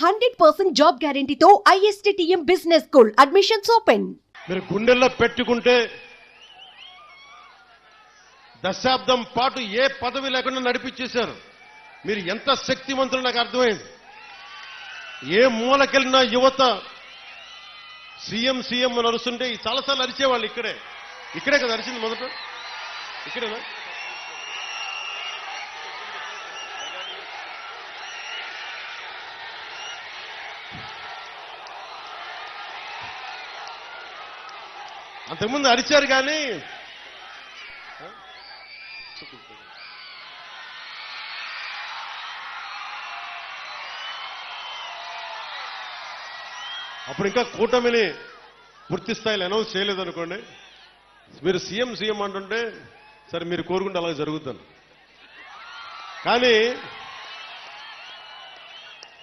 100% job గ్యారెంటీతో ISTTM business school admissions open. మీరు గుండెల్లో పెట్టుకుంటే దశాబ్దం పాటు ఏ పదవి లేకుండా నడిపించేశారు. మీరు ఎంత శక్తివంతులు నాకు అర్థమైంది. ఏ మూలకెళ్ళిన యువత సీఎం అని అరుస్తుంటే చాలాసార్లు అరిచేవాళ్ళు. ఇక్కడే కదా అరిచింది మొదట, ఇక్కడేనా? అంతకుముందు అరిచారు కానీ అప్పుడు ఇంకా కూటమిని పూర్తి స్థాయిలో అనౌన్స్ చేయలేదనుకోండి. మీరు సీఎం అంటుంటే సరే మీరు కోరుకుంటే అలాగే జరుగుతాను. కానీ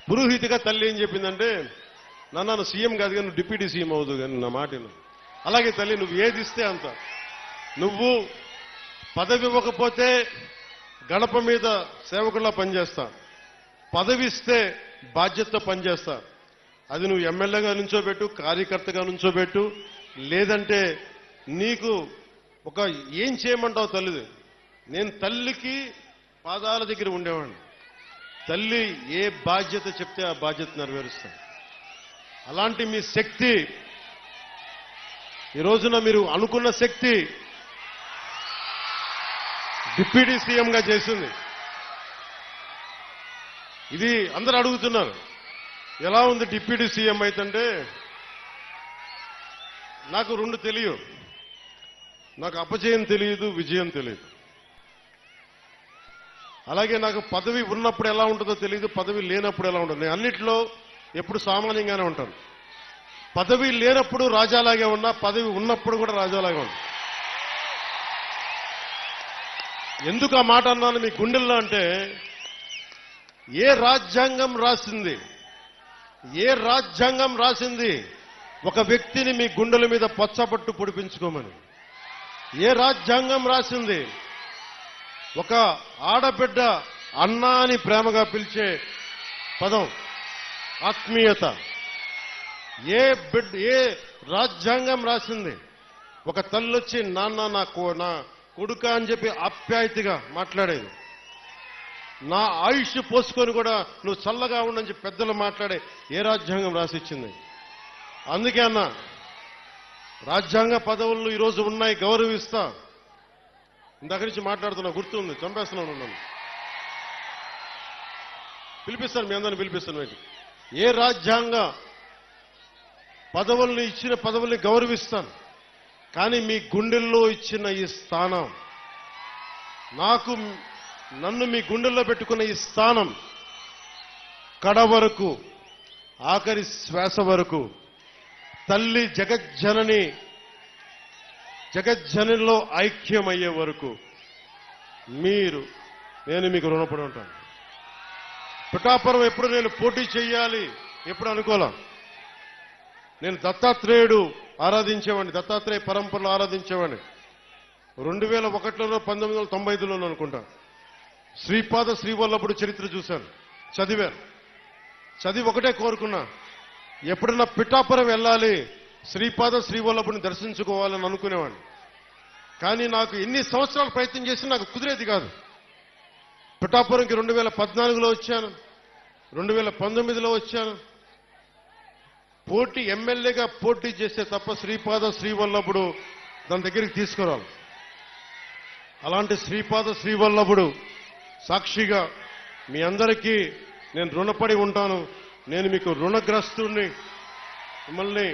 పురోహితిగా తల్లి ఏం చెప్పిందంటే, నాన్న సీఎం కాదు కానీ నువ్వు డిప్యూటీ సీఎం అవుదు కానీ నా మాటను. అలాగే తల్లి, నువ్వు ఏది ఇస్తే అంత. నువ్వు పదవి ఇవ్వకపోతే గడప మీద సేవకుల్లా పనిచేస్తా, పదవి ఇస్తే బాధ్యతతో పనిచేస్తా. అది నువ్వు ఎమ్మెల్యేగా నుంచోబెట్టు, కార్యకర్తగా నుంచోబెట్టు, లేదంటే నీకు ఒక ఏం చేయమంటావు తల్లిది. నేను తల్లికి పాదాల దగ్గర ఉండేవాడిని. తల్లి ఏ బాధ్యత చెప్తే ఆ బాధ్యత నెరవేరుస్తాను. అలాంటి మీ శక్తి ఈ రోజున మీరు అనుకున్న శక్తి డిప్యూటీ సీఎంగా చేసింది. ఇది అందరూ అడుగుతున్నారు, ఎలా ఉంది డిప్యూటీ సీఎం అయితంటే. నాకు రెండు తెలియదు. నాకు అపజయం తెలియదు, విజయం తెలియదు. అలాగే నాకు పదవి ఉన్నప్పుడు ఎలా ఉంటుందో తెలియదు, పదవి లేనప్పుడు ఎలా ఉంటుంది. నేను అన్నిట్లో ఎప్పుడు సామాన్యంగానే ఉంటాను. పదవి లేనప్పుడు రాజాలాగే ఉన్నా, పదవి ఉన్నప్పుడు కూడా రాజాలాగే ఉన్నా. ఎందుకు ఆ మాట అన్నాను మీ గుండెల్లో అంటే, ఏ రాజ్యాంగం రాసింది ఒక వ్యక్తిని మీ గుండెల మీద పచ్చబట్టు పొడిపించుకోమని? ఏ రాజ్యాంగం రాసింది ఒక ఆడబిడ్డ అన్నా అని ప్రేమగా పిలిచే పదం ఆత్మీయత? ఏ రాజ్యాంగం రాసింది ఒక తల్లొచ్చి నాన్న నా కొడుక అని చెప్పి ఆప్యాయతగా మాట్లాడేది? నా ఆయుష్ పోసుకొని కూడా నువ్వు చల్లగా ఉండని చెప్పి పెద్దలు మాట్లాడే ఏ రాజ్యాంగం రాసిచ్చింది? అందుకే అన్న, రాజ్యాంగ పదవులు ఈరోజు ఉన్నాయి, గౌరవిస్తా. ఇందాక నుంచి మాట్లాడుతున్నా, గుర్తుంది, చంపేస్తున్నాను నన్ను. పిలిపిస్తాను, మీ అందరిని పిలిపిస్తాను. ఏ రాజ్యాంగ పదవుల్ని ఇచ్చిన పదవుల్ని గౌరవిస్తాను. కానీ మీ గుండెల్లో ఇచ్చిన ఈ స్థానం, నన్ను మీ గుండెల్లో పెట్టుకున్న ఈ స్థానం కడ వరకు, ఆఖరి శ్వాస వరకు, తల్లి జగజ్జననిలో ఐక్యమయ్యే వరకు నేను మీకు రుణపడి ఉంటాను. పిఠాపురం ఎప్పుడు నేను పోటీ చేయాలి ఎప్పుడు అనుకోలే. నేను దత్తాత్రేయుడు ఆరాధించేవాడిని, దత్తాత్రేయ పరంపరలో ఆరాధించేవాడిని. 2001లో 1995లోనూ అనుకుంటా శ్రీపాద శ్రీవల్లభుడు చరిత్ర చూశాను, చదివి ఒకటే కోరుకున్నా, ఎప్పుడన్నా పిఠాపురం వెళ్ళాలి, శ్రీపాద శ్రీవల్లభుడిని దర్శించుకోవాలని అనుకునేవాడిని. కానీ నాకు ఎన్ని సంవత్సరాలు ప్రయత్నం చేసినా నాకు కుదిరేది కాదు. పిఠాపురంకి 2014లో వచ్చాను, 2019లో వచ్చాను. ఎమ్మెల్యేగా పోటీ చేస్తే తప్ప శ్రీపాద శ్రీవల్లభుడు దాని దగ్గరికి తీసుకురాలి. అలాంటి శ్రీపాద శ్రీవల్లభుడు సాక్షిగా మీ అందరికీ నేను రుణపడి ఉంటాను. నేను మీకు రుణగ్రస్తుడిని. మిమ్మల్ని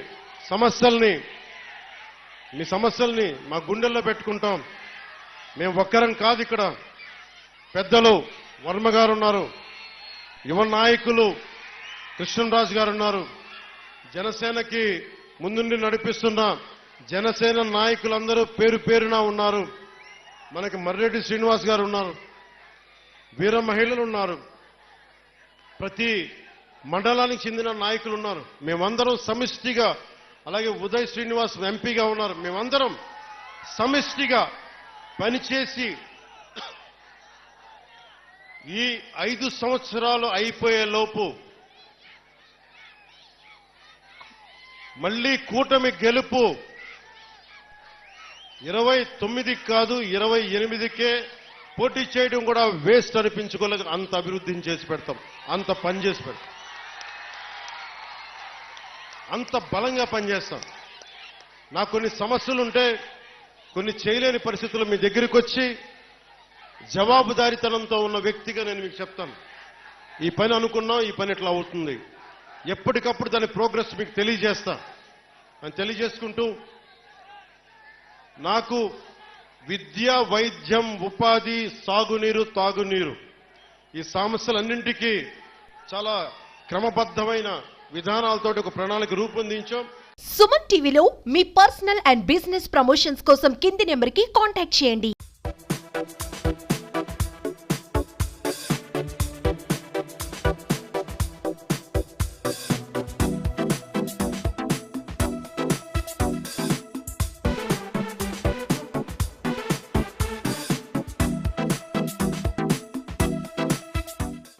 మీ సమస్యల్ని మా గుండెల్లో పెట్టుకుంటాం. మేము ఒక్కరం కాదు, ఇక్కడ పెద్దలు వర్మ గారు ఉన్నారు, యువ నాయకులు కృష్ణరాజు గారు ఉన్నారు, జనసేనకి ముందుండి నడిపిస్తున్న జనసేన నాయకులందరూ పేరు పేరున ఉన్నారు. మనకి మర్రెడ్డి శ్రీనివాస్ గారు ఉన్నారు, వీర మహిళలు ఉన్నారు, ప్రతి మండలానికి చెందిన నాయకులు ఉన్నారు. మేమందరం సమిష్టిగా, అలాగే ఉదయ్ శ్రీనివాస్ ఎంపీగా ఉన్నారు. మేమందరం సమిష్టిగా పనిచేసి ఈ 5 సంవత్సరాలు అయిపోయే లోపు మళ్ళీ కూటమి గెలుపు 29 కాదు 28కే పోటీ చేయడం కూడా వేస్ట్ అనిపించుకోలేదు. అంత అభివృద్ధిని చేసి పెడతాం, అంత పని చేసి పెడతాం, అంత బలంగా పనిచేస్తాం. నాకు కొన్ని సమస్యలు ఉంటే, కొన్ని చేయలేని పరిస్థితులు మీ దగ్గరికి వచ్చి జవాబుదారీతనంతో ఉన్న వ్యక్తిగా నేను మీకు చెప్తాను. ఈ పని అనుకున్నాం, ఈ పని ఇట్లా అవుతుంది, ఎప్పటికప్పుడు దాని ప్రోగ్రెస్ మీకు తెలియజేస్తా అని తెలియజేసుకుంటూ, నాకు విద్య, వైద్యం, ఉపాధి, సాగునీరు, తాగునీరు ఈ సమస్యలన్నింటికీ చాలా క్రమబద్ధమైన విధానాలతో ఒక ప్రణాళిక రూపొందించాం. సుమన్ టీవీలో మీ పర్సనల్ అండ్ బిజినెస్ ప్రమోషన్స్ కోసం కింది నెంబర్కి కాంటాక్ట్ చేయండి.